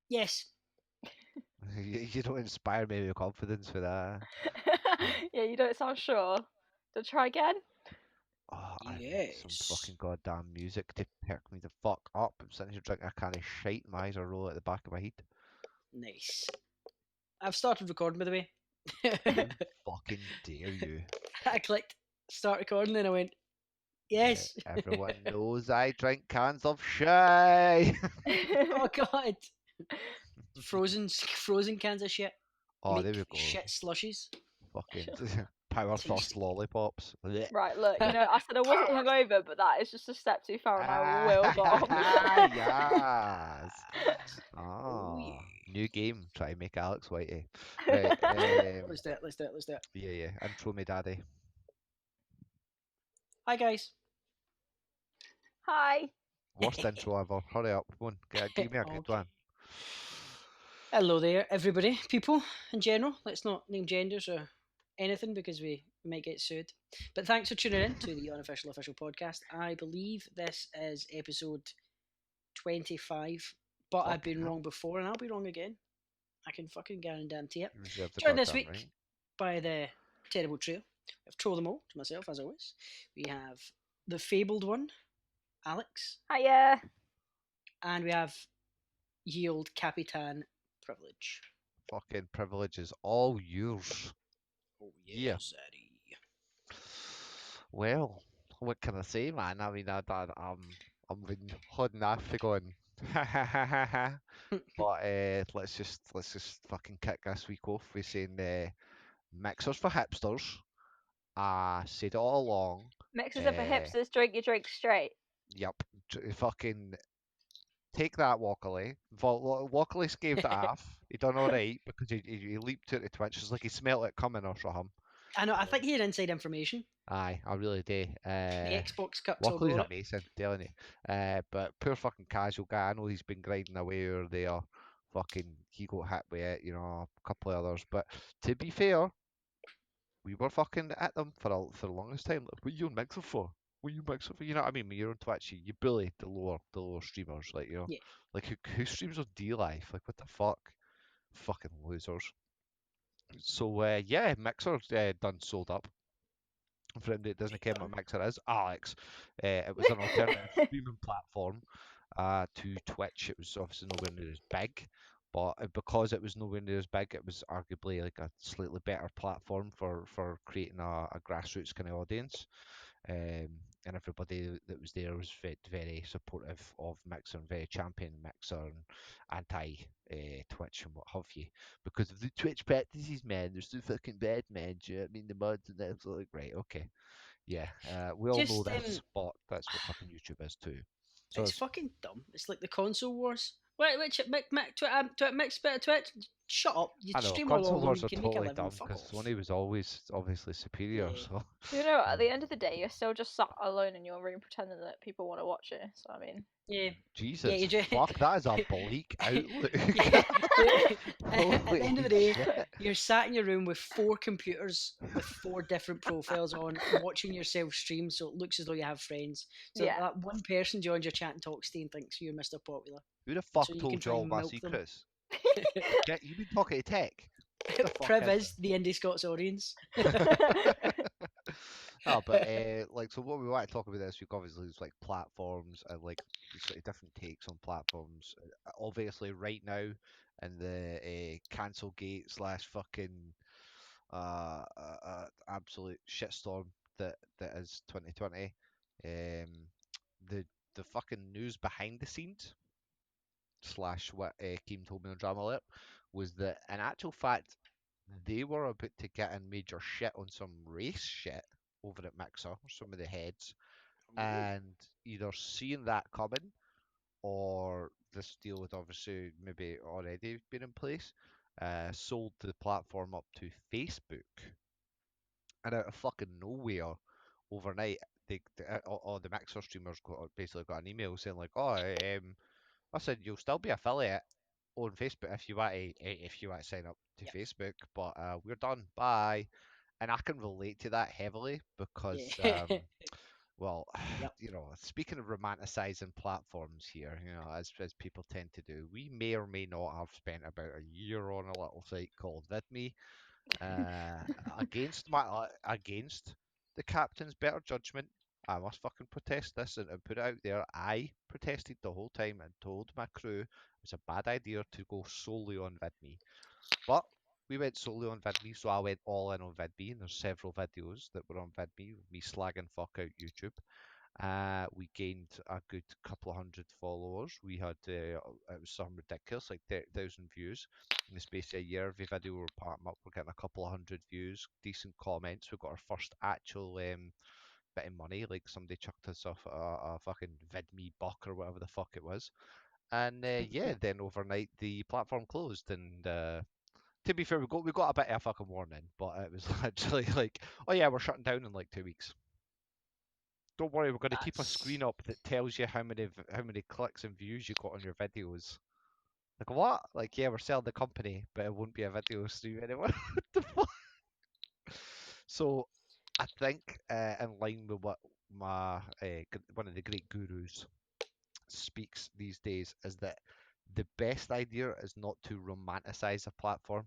Yes. You don't inspire me with confidence for that. Yeah, you don't sound sure. So try again. Oh, I need some Yes. fucking goddamn music to perk me the fuck up. I'm sitting here drinking a can of shite. My eyes are rolling at the back of my head. Nice. I've started recording, by the way. How fucking dare you? I clicked start recording, and I went, Yeah, yes. everyone knows I drink cans of shite. Oh god. Frozen cans of shit. Oh, there we Make go. shit slushies. Fucking power soft Tasty. lollipops. Blech. Right, look, I said I wasn't hungover, but that is just a step too far, and I will bomb. Yes. Oh Ah, yeah. new game. Try to make Alex Whitey. Right. Let's do it. Let's do it. Let's do it. Yeah. Intro me, daddy. Hi guys. Hi. Worst intro ever. Hurry up. Come on. Give me a good Okay. one. Hello there, everybody, people in general. Let's not name genders or anything because we might get sued. But thanks for tuning in to the Unofficial Official Podcast. I believe this is episode 25, but I've Fucking been hell. wrong before and I'll be wrong again. I can fucking guarantee it. You reserve the Joined this goddamn week right. by the terrible trio. I've trolled them all to myself, as always. We have the fabled one, Alex, Hiya. and we have Yield Capitan Privilege. Fucking privilege is all yours. Oh, Yeah. Zaddy. Well, what can I say, man? I mean, I'm been holding off for going, ha ha ha ha ha. But let's just fucking kick this week off with saying mixers for hipsters. I said it all along. Mixes up for Uh, hipsters, drink your drink straight. yep, fucking take that, Walkley. Walkley scaved it off. He done all right because he leaped to the Twitch. It's like he smelt it coming or something. I know, I think he had inside information. Aye, I really do. The Xbox cups all Walkley's got it. amazing, telling you. But poor fucking casual guy. I know he's been grinding away over there. Fucking, he got hit with it, a couple of others. But to be fair, we were fucking at them for the longest time. Like, what are you on Mixer for? What are you Mixer for? You know what I mean? When you're on Twitch, you bully the lower streamers, like Yeah. like who streams on D Life? Like what the fuck? Fucking losers. So yeah, Mixer's done sold up. For anybody that doesn't care what Mixer is, Alex. It was an alternative streaming platform to Twitch. It was obviously nowhere near as big, but because it was nowhere near as big, it was arguably like a slightly better platform for creating a grassroots kind of audience. And everybody that was there was very supportive of Mixer and very champion Mixer and anti Twitch and what have you. Because of the Twitch practices, man, they're so fucking bad, man. Do you know what I mean? The mods and that's like, right, okay. Yeah, we all know Just this, but that's what fucking YouTube is too. So it's fucking dumb. It's like the console wars. Wait, which mix bit of Twitch? Shut up. You I know stream all console of them. wars You are can make a totally living. dumb Fuck because off. Sony was always obviously superior. Yeah. So At the end of the day, you're still just sat alone in your room pretending that people want to watch it. So, I mean. Yeah. Jesus, Yeah, you just fuck, that is a bleak outlook. yeah. At the Holy end of the day, shit. you're sat in your room with 4 computers with 4 different profiles on, watching yourself stream, so it looks as though you have friends. So Yeah. that one person joins your chat and talks to you and thinks you're Mr. Popular. Who the fuck So you can told you try all and my milk them. secrets? You've been talking to tech. What the fuck Priv is is the Indie Scots audience. Oh, but like, so what we want to talk about this week, obviously, is like platforms and like sort of different takes on platforms. Obviously, right now, in the cancel gate slash fucking absolute shitstorm that is 2020, the fucking news behind the scenes slash what Keem told me on Drama Alert was that in actual fact they were about to get in major shit on some race shit over at Mixer, some of the heads, and either seeing that coming or this deal had obviously maybe already been in place, sold the platform up to Facebook, and out of fucking nowhere, overnight, all the Mixer streamers basically got an email saying like, oh, I said you'll still be affiliate on Facebook if you want to sign up to Yep. Facebook, but we're done. Bye. And I can relate to that heavily because Yeah. Well, Yep. speaking of romanticizing platforms here, as people tend to do, we may or may not have spent about a year on a little site called VidMe, uh, against the captain's better judgment. I must fucking protest this and put it out there. I protested the whole time and told my crew it was a bad idea to go solely on VidMe. But we went solely on VidMe, so I went all in on VidMe, and there's several videos that were on VidMe, with me slagging fuck out YouTube. We gained a good couple of hundred followers. We had it was some ridiculous, like 30,000 views in the space of a year. Every video we were putting up, we're getting a couple of hundred views, decent comments. We got our first actual bit of money, like somebody chucked us off a fucking VidMe buck or whatever the fuck it was. And yeah, then overnight the platform closed, and to be fair, we got a bit of a fucking warning, but it was literally like, oh yeah, we're shutting down in like 2 weeks. Don't worry, we're going to keep a screen up that tells you how many clicks and views you got on your videos. Like what? Like yeah, we're selling the company, but it won't be a video stream anymore. What the fuck? So I think in line with what my one of the great gurus speaks these days is that the best idea is not to romanticize a platform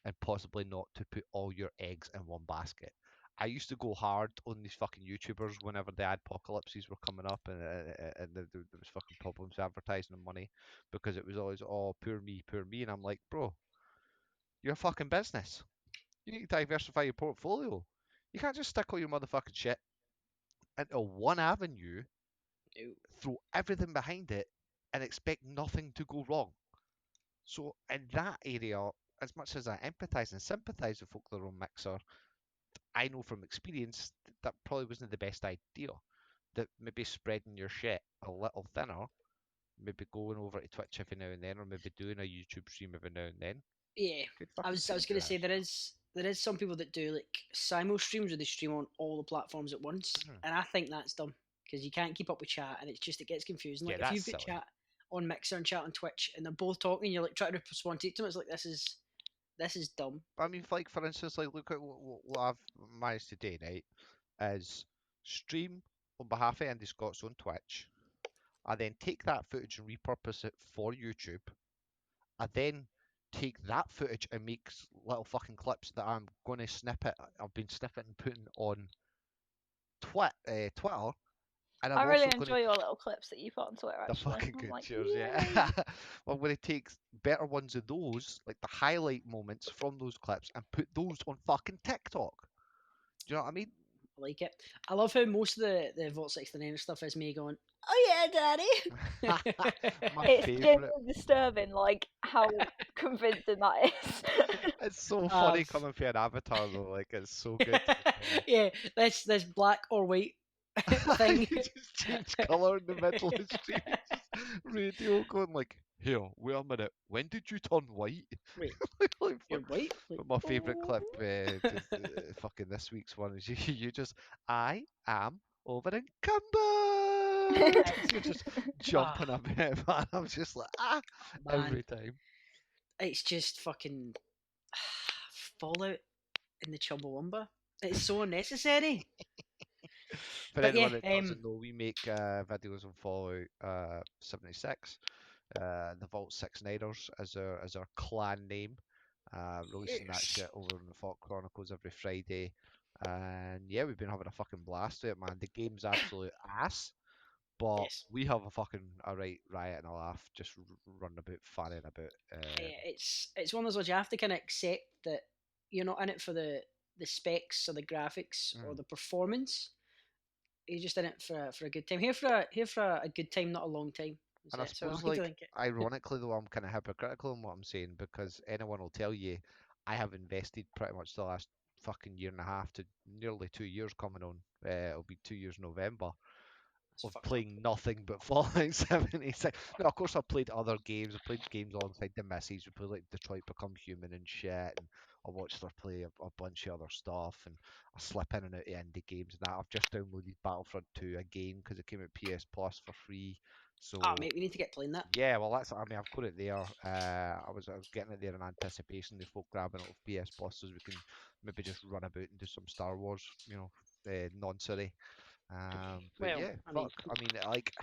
and possibly not to put all your eggs in one basket. I used to go hard on these fucking YouTubers whenever the apocalypses were coming up and there was fucking problems with advertising and money because it was always, oh, poor me. And I'm like, bro, you're a fucking business. You need to diversify your portfolio. You can't just stick all your motherfucking shit into one avenue, No. throw everything behind it, and expect nothing to go wrong. So in that area, as much as I empathise and sympathise with folk that are on Mixer, I know from experience that probably wasn't the best idea. That maybe spreading your shit a little thinner, maybe going over to Twitch every now and then, or maybe doing a YouTube stream every now and then, Yeah, could I fucking was I was save gonna your say ass. there is some people that do like simul streams where they stream on all the platforms at once, Mhm. and I think that's dumb because you can't keep up with chat, and it gets confusing. Yeah, Like if that's you've got silly. chat on Mixer and chat on Twitch, and they're both talking, and you're like trying to respond to each other. It's like this is dumb. I mean, like for instance, like look at what I've managed to do, right? Is stream on behalf of Andy Scott's on Twitch. I then take that footage and repurpose it for YouTube. I then take that footage and make little fucking clips that I'm going to snippet. I've been snipping and putting on Twitter, and I I'm really also going to enjoy your little clips that you put on Twitter. the Actually, fucking I'm good like, cheers, yeah. yay! Well, I'm going to take better ones of those, like the highlight moments from those clips, and put those on fucking TikTok. Do you know what I mean? I like it. I love how most of the Vault 69 stuff is me going, "Oh yeah, daddy." My It's favorite. genuinely disturbing, like how convincing that is. It's so funny I've coming from an avatar though. Like it's so good. yeah, this black or white thing. You just change colour in the middle of the stream. It's just radio going like, here, wait a minute, when did you turn white? Wait, Like, you're white? Like, but my favourite Oh. clip, fucking this week's one is you just, I am over encumbered. You're just ah, jumping a bit, man. I'm just like, man, every time. it's just fucking Fallout in the Chumbawamba. It's so unnecessary. For But yeah, anyone that doesn't know, we make videos on Fallout 76. The Vault 69ers as our clan name. Releasing that yes, shit over in the Vault Chronicles every Friday. And yeah, we've been having a fucking blast with it, man. The game's absolute ass, but yes. we have a fucking a right riot and a laugh just running about, fanning about. Yeah, it's one of those ones you have to kind of accept that you're not in it for the specs or the graphics or Mm. the performance. You're just in it for a good time. Here for a good time, not a long time. Is And I it? So I suppose, like to like, think it. ironically though, I'm kind of hypocritical in what I'm saying because anyone will tell you I have invested pretty much the last fucking year and a half to nearly 2 years coming on. It'll be 2 years November It's of fucked up. playing nothing but Fallout 76. No, of course I've played other games. I've played games alongside the missus. We played like Detroit Become Human and shit, and I watched her play a bunch of other stuff, and I slip in and out of indie games and that. I've just downloaded Battlefront 2 again because it came at PS Plus for free. Ah, So mate, we need to get playing that. yeah, well that's, I mean, I've got it there. I was getting it there in anticipation of folk grabbing it off PS Plus so we can maybe just run about and do some Star Wars, nonsense. But Well, yeah, I mean, fuck. I mean, like,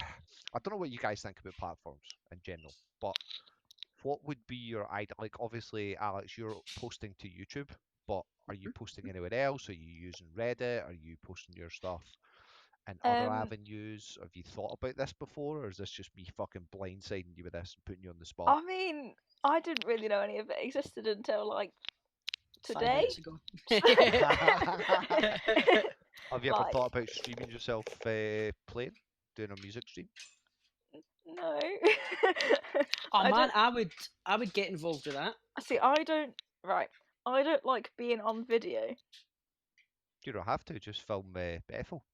I don't know what you guys think about platforms in general, but what would be your idea? Like, obviously, Alex, you're posting to YouTube, but are you mhm. posting anywhere else? Are you using Reddit? Are you posting your stuff in other um, avenues? Have you thought about this before, or is this just me fucking blindsiding you with this and putting you on the spot? I mean, I didn't really know any of it existed until like 5 today. minutes ago. Have you ever Like, thought about streaming yourself playing, doing a music stream? no. Oh I man, don't I would get involved with that. see. I don't. Right. I don't like being on video. You don't have to, just film Bethel.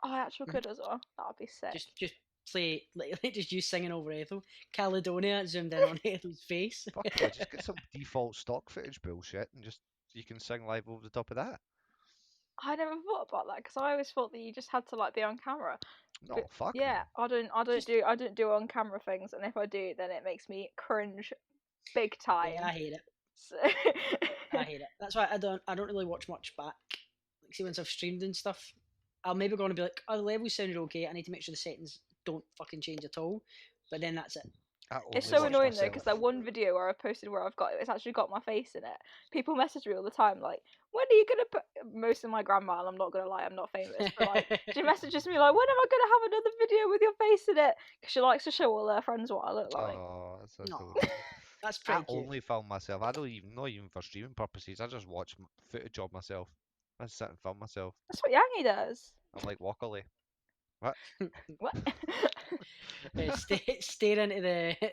I actually Mhm. could as well. That would be sick. Just play like just you singing over Ethel. Caledonia zoomed in on Ethel's face. Fuck yeah, just get some default stock footage bullshit and just you can sing live over the top of that. I never thought about that because I always thought that you just had to like be on camera. No, But fuck no. yeah, Just I don't do on camera things, and if I do, then it makes me cringe big yeah, I time. hate it. So I hate it. That's why I don't really watch much back. Like see once I've streamed and stuff, I'll maybe go on and be like, oh the levels sounded okay. I need to make sure the settings don't fucking change at all. But then that's it. I it's only so watch annoying though myself. because that one video where I posted where it's actually got my face in it. People message me all the time like, when are you gonna put? Most of my grandma, and I'm not gonna lie, I'm not famous, but like she messages me like, when am I gonna have another video with your face in it? Because she likes to show all her friends what I look like. Oh, that's No, adorable. that's I pretty cute. only film myself. I don't even, not even for streaming purposes. I just watch footage of myself. I sit and film myself. That's what Yangi does. I'm like Walkerly. What? What? Stare into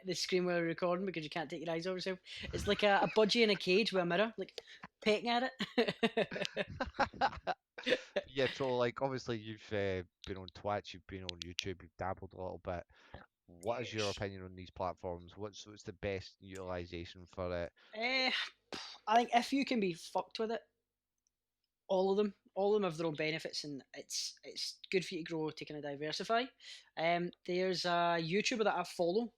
the screen while you're recording because you can't take your eyes off yourself. It's like a budgie in a cage with a mirror, like pecking at it. Yeah, so like obviously you've been on Twitch, you've been on YouTube, you've dabbled a little bit. What is your Yes. opinion on these platforms? What's the best utilization for it? Eh, I think if you can be fucked with it, all of them have their own benefits, and it's good for you to grow to kind of diversify. There's a YouTuber that I follow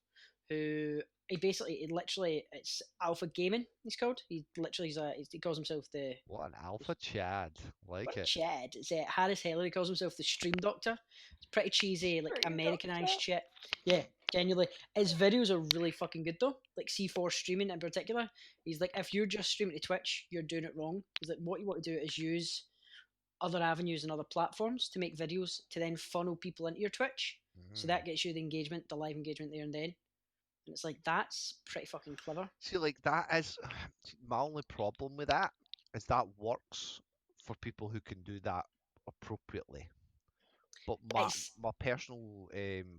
who he literally it's Alpha Gaming. He's called. He literally he calls himself the What an alpha Chad. what Like a it. Chad. It's Harris Heller. He calls himself the Stream Doctor. It's pretty cheesy, like Stream Americanized Doctor. shit. Yeah, genuinely. His videos are really fucking good though. Like C4 streaming in particular. He's like, if you're just streaming to Twitch, you're doing it wrong. He's like, what you want to do is use other avenues and other platforms to make videos to then funnel people into your Twitch. So Mm. that gets you the engagement, the live engagement there and then. And it's like that's pretty fucking clever. See, like that is my only problem with that is that works for people who can do that appropriately. But my It's my personal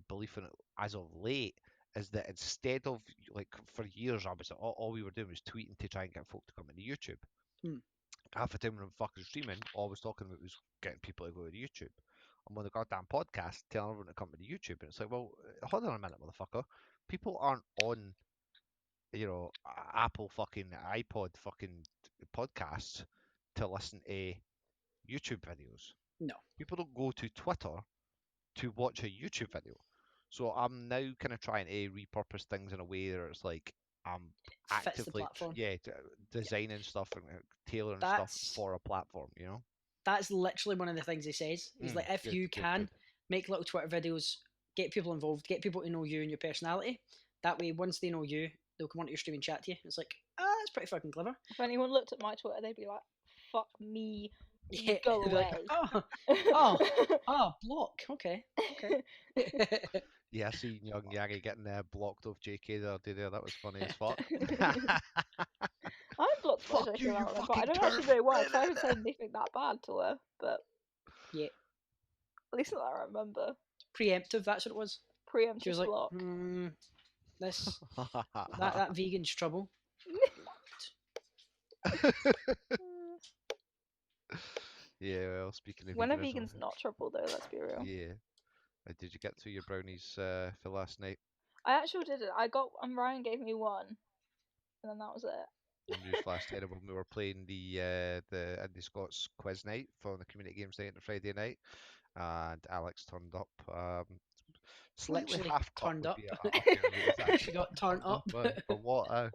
belief in it as of late is that instead of like for years I was all we were doing was tweeting to try and get folk to come into YouTube. hmm, Half the time when I'm fucking streaming, all I was talking about was getting people to go to YouTube. I'm on the goddamn podcast telling everyone to come to YouTube, and it's like, well, hold on a minute, motherfucker. People aren't on, Apple fucking iPod fucking podcasts to listen to YouTube videos. no, People don't go to Twitter to watch a YouTube video. So I'm now kind of trying to repurpose things in a way where it's like I'm fits the actively, platform. Yeah, designing stuff and tailoring stuff that's for a platform. that's literally one of the things he says. He's like, if Good, you good, can good. make little Twitter videos, get people involved, get people to know you and your personality. That way, once they know you, they'll come onto your stream and chat to you. It's like, that's pretty fucking clever. If anyone looked at my Twitter, they'd be like, "Fuck me, Yeah, go they'll be like, away." block. Okay, okay. Yeah, I seen young Yagi getting blocked off JK the other day there. That was funny as fuck. I blocked Fuck Pleasure you, you Kirana, but I fucking don't actually turf. know why, because I haven't said anything that bad to her. But Yeah, at least that I remember. preemptive. That's what it was. She Preemptive was like, block. this that vegan's trouble. Yeah, well, speaking of When a veganism, vegan's not trouble, though, let's be real. yeah. Did you get to your brownies for last night? I actually didn't. Ryan gave me one, and then that was it. Newsflash terrible. We were playing the Indie Scots quiz night for the community games night on the Friday night, and Alex turned up. Slightly Literally half cut turned would up. be a fair way to She got turned up. for what?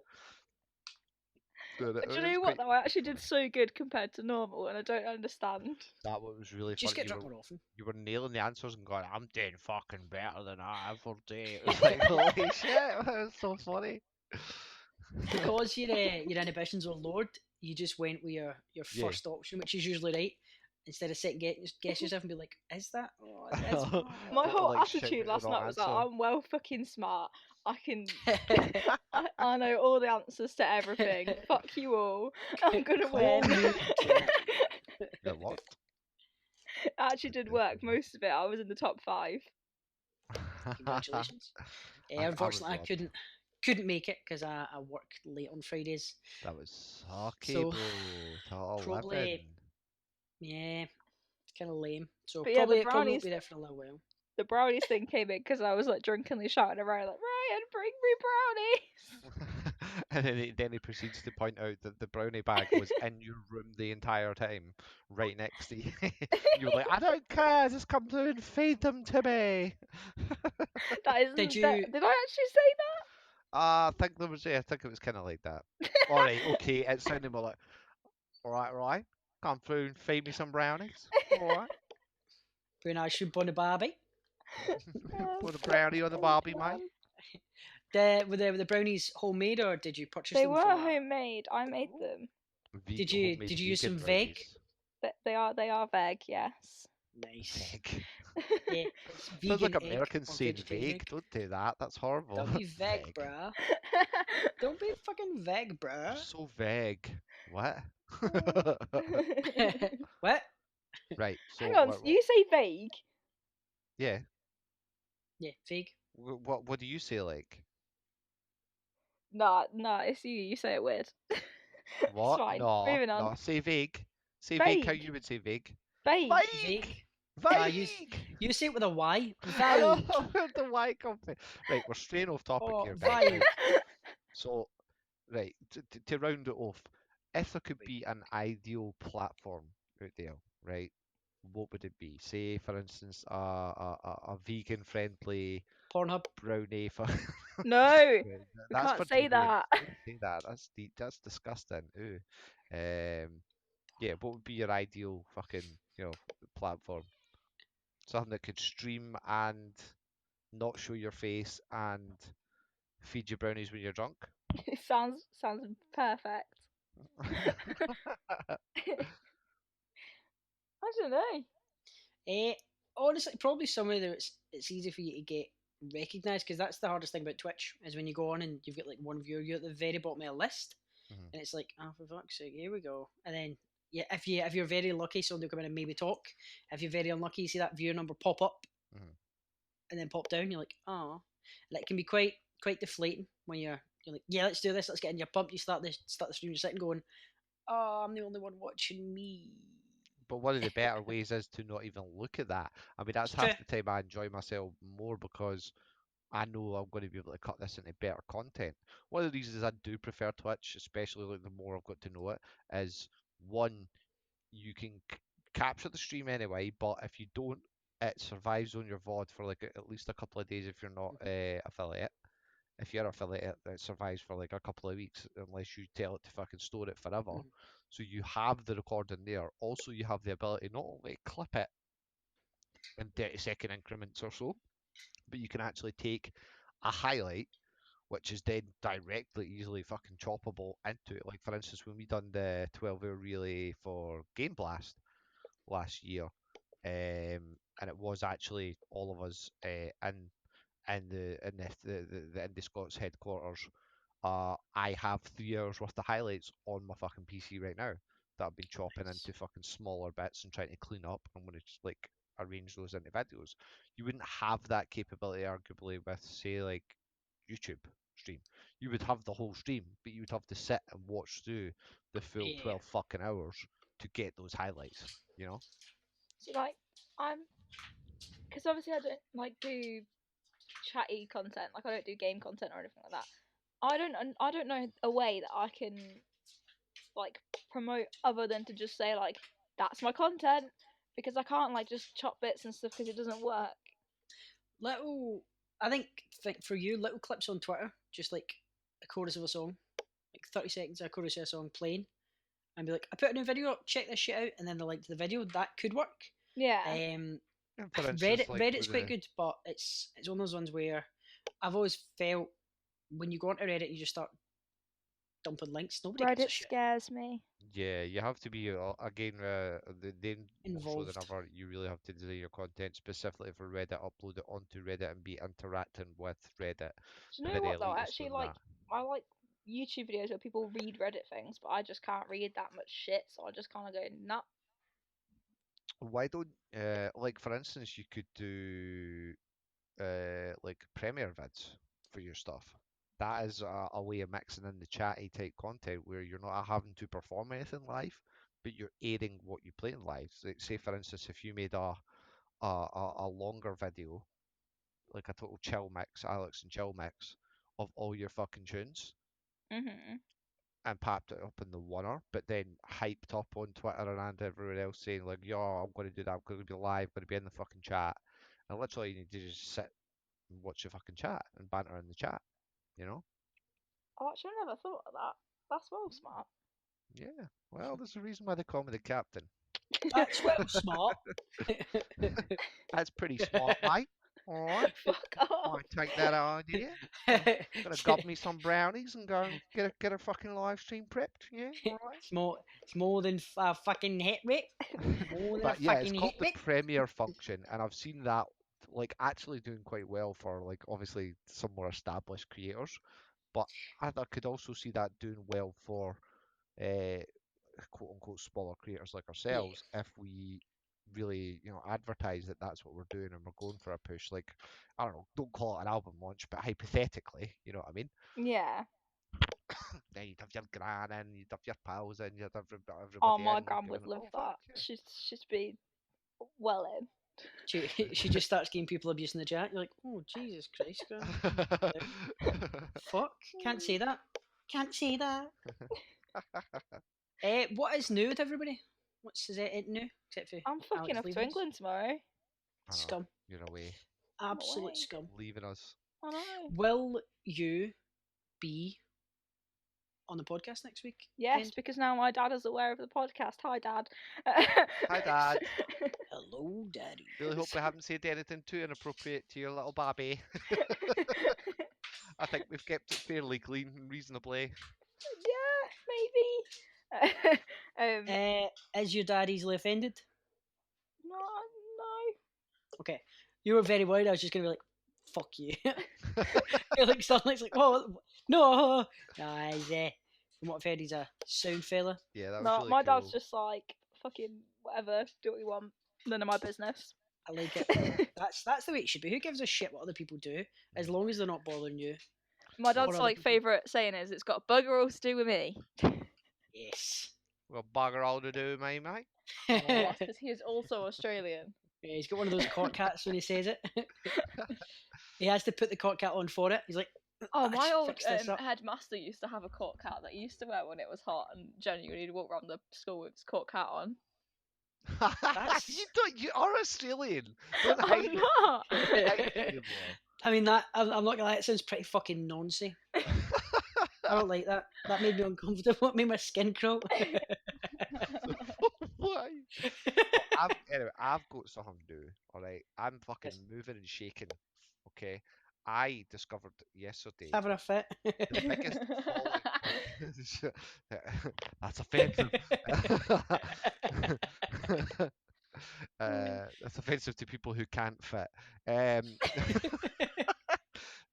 Doing it. Do you It was know what quite. though? I actually did so good compared to normal, and I don't understand. That one was really Just funny. get drunk more often. You were nailing the answers and going, "I'm doing fucking better than I ever did." It was like, holy shit, that was so funny. Because your inhibitions are lowered, you just went with your Yeah. first option, which is usually right. Instead of second guess yourself and be like, "Is that? Oh, it is." My whole Like shouting attitude the last wrong night was like, answer. I'm well fucking smart. I can. I know all the answers to everything. Fuck you all. I'm gonna Call win. me Jack. It worked. It actually did work. Most of it, I was in the top 5. Congratulations. I was Unfortunately, I robbed. couldn't make it because I work late on Fridays. That was sucky, So, bro. Till probably- 11. Yeah, it's kind of lame. So But yeah, the probably won't brownies- be there for a little while. The brownies thing came in because I was like drunkenly shouting around like, Ryan, bring me brownies. And then he proceeds to point out that the brownie bag was in your room the entire time, right next to you. You were like, I don't care, just come through and feed them to me. That isn't. Did Did you- I actually say that? I think there was, yeah, I think it was kind of like that. All right, okay, it sounded more like, all right, come through and feed me some brownies. All right, When I should on the Barbie. put a brownie on the Barbie, mate. Were the brownies homemade or did you purchase They them? were from homemade. I made them. Did you use some veg? They are veg, yes. Nice. Veg. Yeah, it's Sounds like vegan egg Americans or saying vegetarian vague. egg. Don't do that. That's horrible. Don't be vague, bruh. Don't be fucking vague, You're bruh. so vague. What? What? Hang Right. So on, what, you say vague? yeah. Yeah, vague. What do you say like? Nah, it's you. You say it weird. What? It's fine. No. Moving on. No. Say vague. Say vague how Vague. you would say vague. Vague. Vague. Vague. You say it with a Y. I know Vague. where the Y come from. Right, we're straying off topic Oh, here, guys. vague. Right. So, right, to round it off, if there could be an ideal platform out there, right, what would it be? Say, for instance, a vegan-friendly Pornhub. brownie for. No, Right, we can't for say deviant. that. Don't say that. That's disgusting. Ooh. Yeah. What would be your ideal fucking platform? Something that could stream and not show your face and feed you brownies when you're drunk. It sounds perfect. I don't know. Honestly, probably somewhere that it's easy for you to get recognised because that's the hardest thing about Twitch is when you go on and you've got like one viewer, you're at the very bottom of a list, Mhm. and it's like, oh, for fuck's sake, here we go. And then yeah, if you're very lucky, somebody will come in and maybe talk. If you're very unlucky, you see that viewer number pop up, Mhm. and then pop down. You're like, oh, and it can be quite deflating when you're like, yeah, let's do this, let's get in your pump. You start the stream, you're sitting going, oh, I'm the only one watching me. But one of the better ways is to not even look at that. I mean, that's It's half true. the time I enjoy myself more because I know I'm going to be able to cut this into better content. One of the reasons I do prefer Twitch, especially like the more I've got to know it, is one, you can capture the stream anyway, but if you don't, it survives on your VOD for like at least a couple of days if you're not affiliate. If you're affiliate, it survives for like a couple of weeks unless you tell it to fucking store it forever. Mhm. So you have the recording there. Also, you have the ability not only to clip it in 30-second increments or so, but you can actually take a highlight, which is then directly easily fucking choppable into it. Like for instance, when we done the 12-hour relay for Game Blast last year, and it was actually all of us in the Indie Scots headquarters. I have 3 hours worth of highlights on my fucking PC right now that I've been chopping Nice. into fucking smaller bits and trying to clean up. I'm gonna just like arrange those into videos. You wouldn't have that capability arguably with say like YouTube stream. You would have the whole stream, but you would have to sit and watch through the full Yeah. 12 fucking hours to get those highlights, you know? See, like, because obviously I don't like do chatty content. Like I don't do game content or anything like that. I don't know a way that I can like promote other than to just say like that's my content because I can't like just chop bits and stuff because it doesn't work. I think for you, little clips on Twitter, just like a chorus of a song. like 30 seconds of a chorus of a song playing, and be like, I put a new video up, check this shit out, and then they liked the video. That could work. Yeah. Um, And for instance, like Reddit's with quite the good, but it's one of those ones where I've always felt when you go onto Reddit, you just start dumping links. Nobody gives a Reddit shit. scares me. yeah, you have to be again then more so than Involved. ever. You really have to design your content specifically for Reddit, upload it onto Reddit, and be interacting with Reddit. Do you The know very what though? I elitist actually doing like that. I like YouTube videos where people read Reddit things, but I just can't read that much shit, so I just kind of go, nah. Why don't like for instance, you could do like premiere vids for your stuff. That is a way of mixing in the chatty type content where you're not having to perform anything live, but you're airing what you play in live. So, say for instance, if you made a longer video, like a total chill mix, Alex and chill mix of all your fucking tunes, Mhm. and popped it up in the oneer, but then hyped up on Twitter and everywhere else saying like, "Yo, I'm going to do that. I'm going to be live. Going to be in the fucking chat." And literally, you need to just sit and watch your fucking chat and banter in the chat. You know? Oh, actually, I never thought of that. That's well smart. Yeah. Well, there's a reason why they call me the captain. That's well smart. That's pretty smart, mate. All right. Fuck off. I take that idea. Gonna gob me some brownies and go and get a fucking live stream prepped. Yeah. All right. It's more than a fucking hit rate. More than a But yeah, it's fucking called hit the rate. Premiere function, and I've seen that like actually doing quite well for like obviously some more established creators. But I could also see that doing well for uh, quote unquote smaller creators like Yeah. ourselves if we really advertise that that's what we're doing and we're going for a push. Like I don't know, don't call it an album launch, but hypothetically, you know what I mean? Yeah. Then you'd have your gran in, you'd have your pals in, you'd have Oh, everybody my in gran would going, love oh fuck that. She'd be well in. She just starts getting people abusing the chat. You're like, oh Jesus Christ, girl. Fuck, can't say that. Can't say that. What is new with everybody? What's is it new except for I'm fucking Alex off to leaving us? England tomorrow. I know, Scum, you're away, I'm absolute away. scum. leaving us. I know. Will you be on the podcast next week? Yes, because now my dad is aware of the podcast. Hi, Dad. Hi, Dad. Hello, Daddy. Really hope we haven't said anything too inappropriate to your little babby. I think we've kept it fairly clean and reasonably. Yeah, maybe. Is your dad easily offended? No, Okay, you were very worried. I was just gonna be like, "Fuck you." You're like Starlight's like, "Oh no, nah." From what I've heard, he's a sound fella. Yeah, that was no. really My cool. dad's just like fucking whatever. Do what you want. None of my business. I like it. That's the way it should be. Who gives a shit what other people do, as long as they're not bothering you? My Or dad's other like people. favourite saying is, "It's got bugger all to do with me." Yes. Well, bugger all to do, mate. Yes, because he is also Australian. Yeah, he's got one of those court cats when he says it. He has to put the court cat on for it. He's like, Oh, "I my should old fix this up." headmaster used to have a court cat that he used to wear when it was hot, and genuinely he'd walk around the school with his court cat on. You are Australian. Don't I'm hide it. not. Don't hide it anymore. I mean, that I'm not gonna lie. It sounds pretty fucking noncy. I don't like that. That made me uncomfortable. It made my skin crawl. Why? Anyway, I've got something to do. All right, I'm fucking Yes. moving and shaking. Okay, I discovered yesterday Having a fit. the biggest fallout. That's offensive. That's offensive to people who can't fit.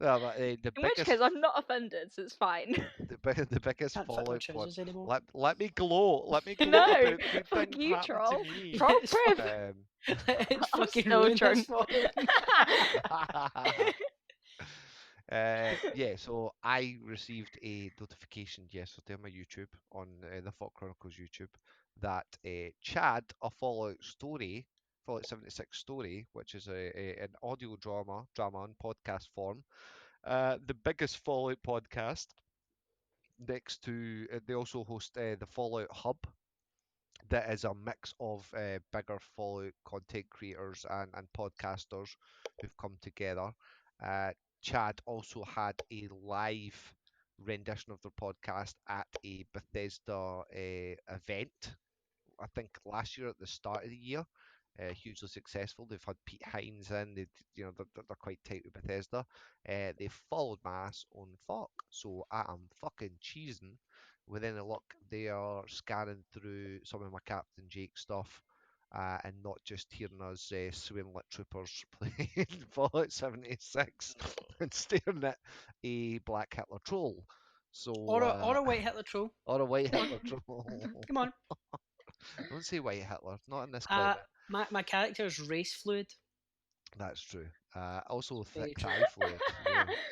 No, but, the In which biggest case, I'm not offended, so it's fine. the biggest Can't fit my fallout trousers anymore. let me glow. Let me glow No, about good fuck things you, happening troll. to me. Troll It's priv. it's I'm fucking still ruined drunk. this for him. Yeah, so I received a notification yesterday on my YouTube, on the Fort Chronicles YouTube, that Chad, a Fallout 76 story, which is an audio drama in podcast form, the biggest Fallout podcast. Next to, they also host the Fallout Hub, that is a mix of bigger Fallout content creators and podcasters who've come together. Chad also had a live rendition of their podcast at a Bethesda event. I think last year at the start of the year, hugely successful. They've had Pete Hines in. They're quite tight with Bethesda. They followed my ass on fuck, so I am fucking cheesing. With any luck, they are scanning through some of my Captain Jake stuff. And not just hearing us swim like troopers playing Fallout 76 and staring at a Black Hitler troll. So, Or a white Hitler troll. or a white Hitler troll. Come on. Don't say white Hitler, not in this climate. My character's race fluid. That's true. Also, Very thick true. thigh fluid.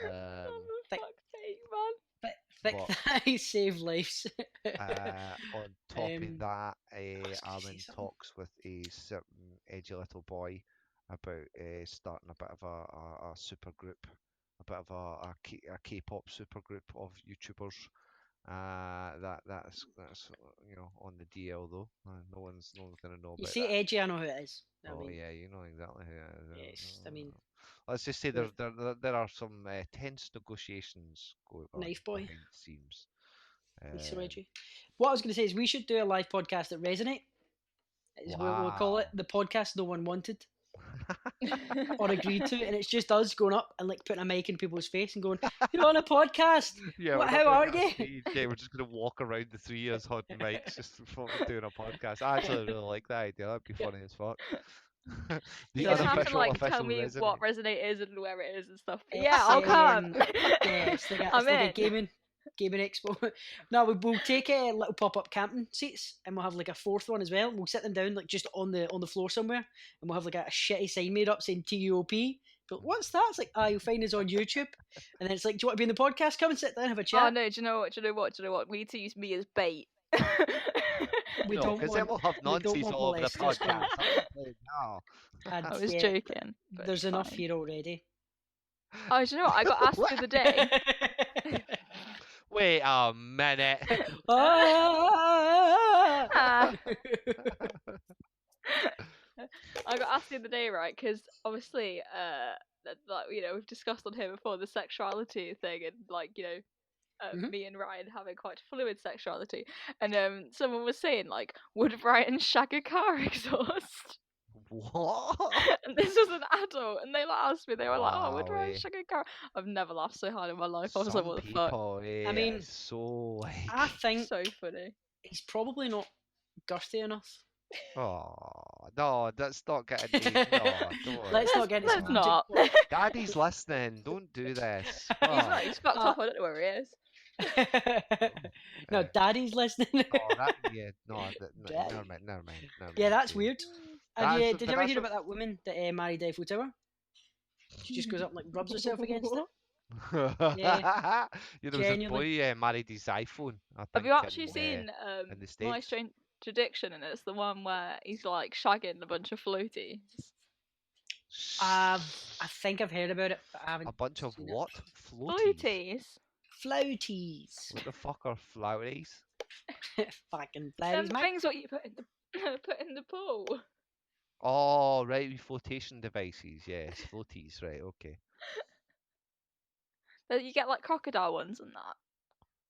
Oh, for Thick- fuck's sake, man. Thick What? thighs save lives. On top of that, was gonna I'm say in something. talks with a certain edgy little boy about starting a bit of a super group, a bit of a K-pop super group of YouTubers. That's on the DL though. No one's gonna know You about say that. edgy, I know who it is. I Oh mean, yeah, you know exactly who it is. yes. I mean, Let's just say we're- there are some tense negotiations going on Knife boy. behind the scenes. he's so edgy. What I was going to say is we should do a live podcast at Resonate. We'll call it Wow. the podcast no one wanted or agreed to, and it's just us going up and like putting a mic in people's face and going, "You're on a podcast. Yeah, What- we're how not are gonna you?" get a stage. Yeah, we're just gonna walk around the three years holding mics, just doing a podcast. I actually really like that idea. That'd be funny as fuck. The You don't have to unofficial like tell official me Resonate. what Resonate is and where it is and stuff. But It's, yeah, I'll come. Yeah, it's like I'm a in. gaming expo. No, we'll take little pop-up camping seats, and we'll have like a fourth one as well. We'll sit them down like just on the floor somewhere, and we'll have like a shitty sign made up saying TUOP. But what's that? It's like, you'll find us on YouTube, and then it's like, do you want to be in the podcast? Come and sit down, have a chat. Oh no, do you know what? We need to use me as bait. We No, don't because then want- we'll have we don't nonsense want all over the molesters podcast. going. No. And, I was yeah, joking. but There's it's enough fine. here already. Oh, do you know what? I got asked the other day. Wait a minute. Ah! Ah. I got asked the other day, right? Because obviously, like we've discussed on here before the sexuality thing, and like Mhm. me and Ryan having quite fluid sexuality, and someone was saying like, would Ryan shag a car exhaust? What? And this was an adult, and they asked me, they were like, "Oh, would Wow, Ryan eh. shag a car?" I've never laughed so hard in my life. I was like, Some "What the fuck?" people, I mean, it's so like. I think So funny. he's probably not girthy enough. Oh no, that's not getting me. No, don't. Let's not get into Let's some not. deep- Daddy's listening. Don't do this. He's Oh, not. He's fucked Uh, off. I don't know where he is. No, eh. Daddy's listening. Oh, that, yeah, no, Daddy. never mind. Yeah, that's weird. That's- Did but you ever that's hear what- about that woman that married Eiffel Tower? She just goes up and like rubs herself against it. You know, there's a Genuinely. boy married his iPhone. I Have think, you actually in, seen in the My States. Strange Addiction? And it's the one where he's like shagging a bunch of floaties. I think I've heard about it, but I haven't. A bunch of seen it. what? Floaties. Floaties. Floaties. What the fuck are floaties? Fucking Them floaties, mate. things what you put in the put in the pool. Oh, right, with flotation devices. Yes, floaties. Right, okay. That you get like crocodile ones and that.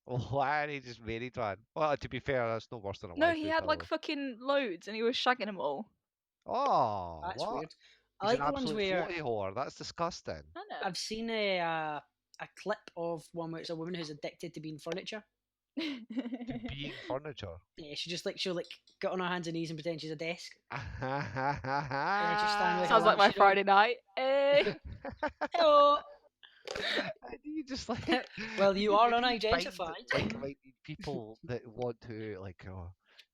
Oh, why are he just married one? Well, to be fair, that's no worse than a No, wife he beater, had like though. fucking loads, and he was shagging them all. Oh, That's what? weird. I He's like an the ones absolute where floaty whore. That's disgusting. I know. I've seen a clip of one where it's a woman who's addicted to being furniture. To being furniture. Yeah, she'll like get on her hands and knees and pretend she's a desk. just stand with Sounds like my She don't- Friday night. Eh. Hello. You just like. Well, you are find, unidentified. like people that want to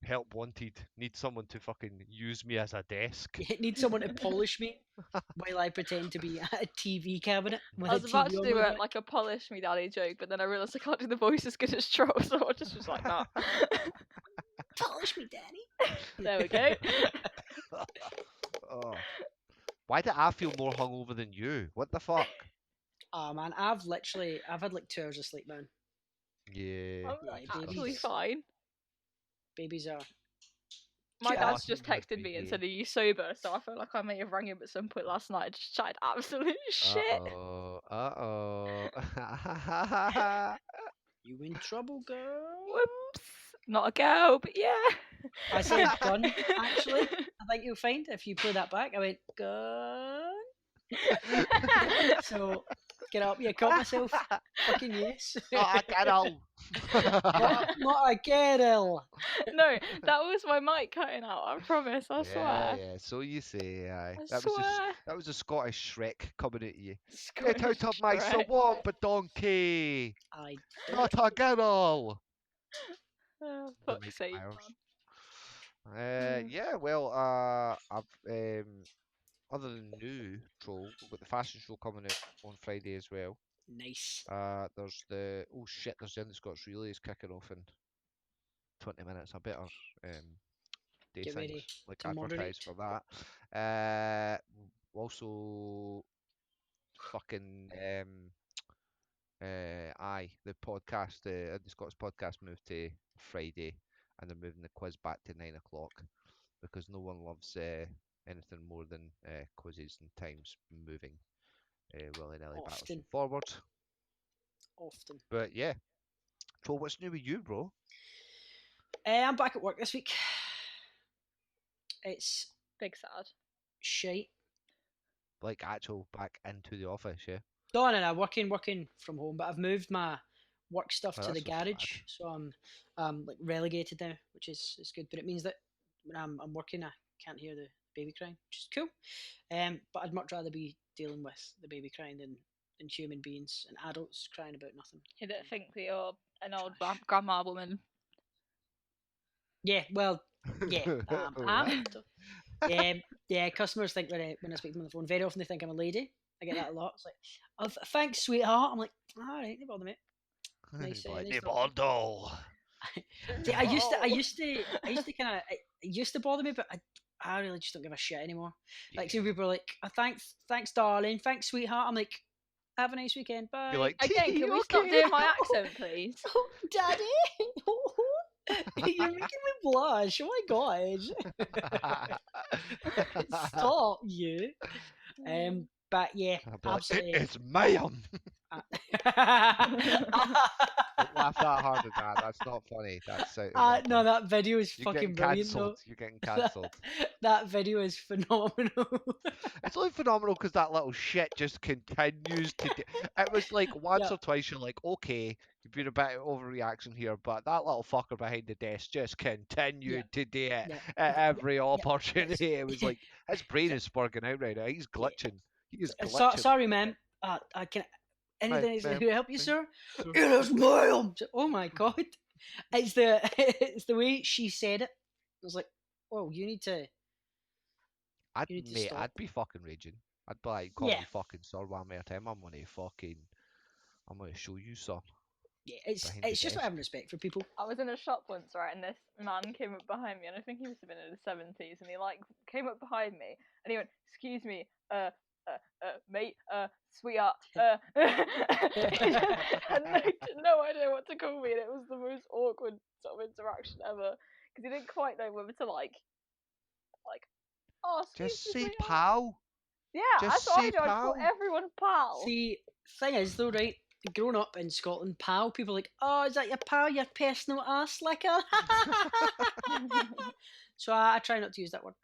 help wanted, need someone to fucking use me as a desk. You need someone to polish me while I pretend to be a TV cabinet. With I a was about TV to on do my back. like a polish me daddy joke, but then I realised I can't do the voice as good as Troll, so I just was like, nah. Polish me, Daddy. There we go. Oh. Why do I feel more hungover than you? What the fuck? Oh man, I've had like 2 hours of sleep, man. Yeah. I'm Yeah, actually babies. fine. Babies are. My Cute. dad's Oh, just he would texted be, me and yeah. said, "Are you sober?" So I feel like I may have rang him at some point last night. Just chatted absolute shit. Uh-oh. You in trouble, girl? Whoops. Not a girl, but yeah. I said gun, actually. I think you'll find if you play that back. I went, gun. So, get up. Yeah, caught myself. Fucking yes. Not a girl. Not a girl. No, that was my mic cutting out. I promise. I Yeah, swear. yeah. So you say, aye. I That swear. was a Scottish Shrek coming at you. Scottish Get out of my Shrek. swamp, donkey! I Not a girl. Oh, The fuck's Mike sake. Myers. Mm. Yeah. Well, I've other than new troll, we've got the fashion show coming out on Friday as well. nice. There's there's the Scots Relays kicking off in 20 minutes. I better do Get things ready like to advertise moderate. for that. Also, fucking the podcast, the Scots podcast moved to Friday, and they're moving the quiz back to 9 o'clock because no one loves anything more than quizzes and times moving willy-nilly backwards Often. and forwards. Often. But yeah, so what's new with you, bro? I'm back at work this week. It's Big sad. shite. Like actual back into the office, yeah? No, working from home, but I've moved my work stuff Oh, to the that's not so bad. garage, so I'm like relegated now, which is good. But it means that when I'm working, I can't hear the baby crying, which is cool. But I'd much rather be dealing with the baby crying than human beings and adults crying about nothing. You don't think that you're an old Trash. grandma woman? Yeah, well, yeah, Oh, Am? yeah. Customers think when I speak to them on the phone, very often they think I'm a lady. I get that a lot. It's like, oh, thanks, sweetheart. I'm like, all right, no bother, mate. Nice, like nice the talking to you. bundle. See, I used to kind of, it used to bother me, but I really just don't give a shit anymore. Like, some people are like, oh, thanks, darling, thanks, sweetheart. I'm like, have a nice weekend, bye. You're like, Again, can we stop okay? doing my accent, please? Oh, daddy, you're making me blush. Oh my god, stop you. But yeah, I'd be like, absolutely. it is mayhem. Don't laugh that hard at that. That's not funny. That's No, that video is You're fucking getting brilliant cancelled. though. You're getting cancelled. That video is phenomenal. It's only phenomenal because that little shit just continues to. It was like once Yeah. or twice you're like, okay, you've been a bit of overreaction here, but that little fucker behind the desk just continued to do it Yeah. at every Yeah. opportunity. It was like his brain is spurging out right now. He's glitching. He is glitching. Sorry, ma'am. I can. Anything ma'am. to help you, sir? Sir. It is ma'am. Oh my god! It's the way she said it. I was like, oh, you need to. You need to Mate, stop. I'd be fucking raging. I'd be like, call Yeah. me fucking sir one more time. I'm gonna show you some. Yeah, it's Behind the just desk. not having respect for people. I was in a shop once, right, and this man came up behind me, and I think he must have been in his 70s, and he like came up behind me, and he went, "Excuse me, mate, sweetheart, and no idea what to call me, and it was the most awkward sort of interaction ever, because he didn't quite know whether to like, oh, excuse Just me, say sweetheart. pal. Yeah, just that's what I say do. I just call pal. everyone pal. See, thing is though, right? Growing up in Scotland, pal, people are like, oh, is that your pal, your personal ass licker? So I try not to use that word.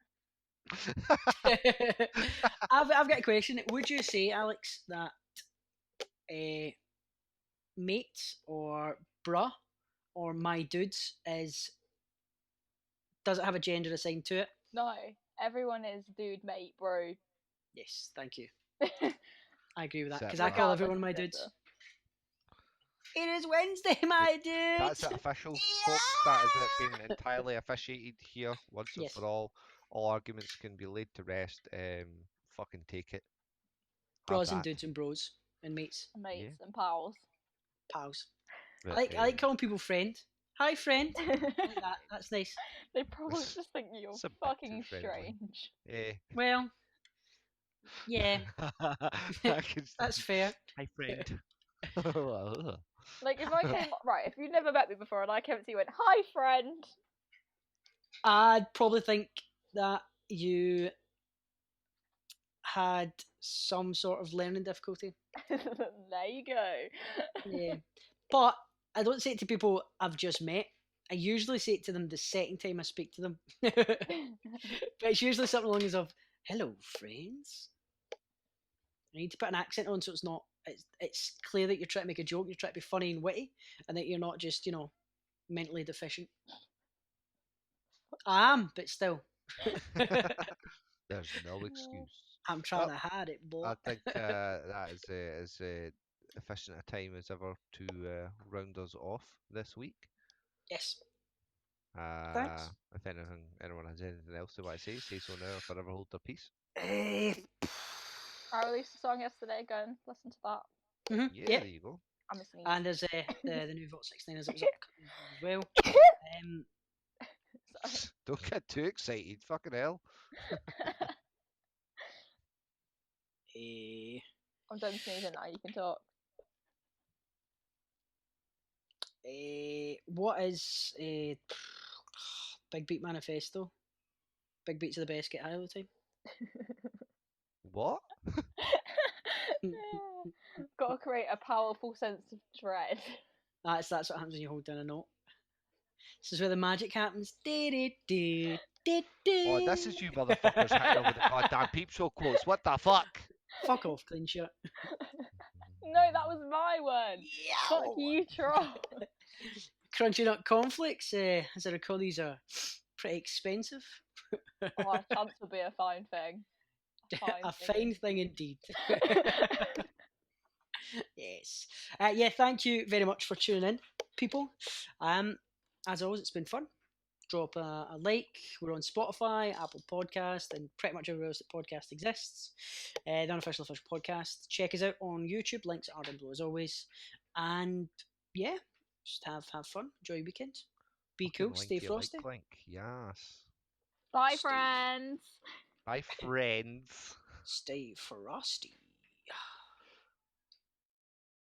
I've got a question. Would you say, Alex, that mate or bruh or my dudes does it have a gender assigned to it? No, everyone is dude, mate, bro. Yes, thank you. I agree with that because Set I call that. everyone my Regardless dudes. of It is Wednesday, my dudes. That's it official, folks. That is it being entirely officiated here once and Yes. for all. All arguments can be laid to rest. Fucking take it. Have Bros and that. dudes and bros and mates, mates and pals. pals. But, I like calling people friend. Hi, friend. I like They that. That's nice. probably It's- just think you're it's a bit fucking too friendly. strange. Eh. Well, yeah, I can that's fair. Hi, friend. Like if I came right, if you'd never met me before and I came to you and went, "Hi, friend," I'd probably think that you had some sort of learning difficulty. there you go. Yeah, but I don't say it to people I've just met. I usually say it to them the second time I speak to them. But it's usually something along the lines of, "Hello, friends." You need to put an accent on so it's not. It's clear that you're trying to make a joke. You're trying to be funny and witty, and that you're not just mentally deficient. I am, but still, There's no excuse. I'm trying Well, to hide it, boy. I think that is as efficient a time as ever to round us off this week. Yes. Thanks. If anyone has anything else they want to say so now or forever hold their peace. I released a song yesterday. Go and listen to that. Yeah, Yeah. there you go. I'm a sneeze. And there's the new Vault 16 as well. Sorry. Don't get too excited, fucking hell. I'm done sneezing now. You can talk. What is Big Beat Manifesto? Big Beats are the best. Get high all the time. What? Got to create a powerful sense of dread. That's what happens when you hold down a note. This is where the magic happens. Oh, this is you motherfuckers hitting over the goddamn peep show quotes. What the fuck? Fuck off, clean shirt. No, that was my one. Fuck you, troll. Crunchy nut cornflakes. As I recall, these are pretty expensive. Oh, a chance would be a fine thing. A fine thing indeed. Yes. Yeah, thank you very much for tuning in, people. As always, it's been fun. Drop a like. We're on Spotify, Apple Podcast, and pretty much everywhere else that podcast exists. The Unofficial Official Podcast. Check us out on YouTube. Links are down below as always. And yeah, just have fun. Enjoy your weekend. Be Fucking cool. Stay linky frosty. Link. Yes. Bye, Stay- friends. Bye, friends. Stay frosty.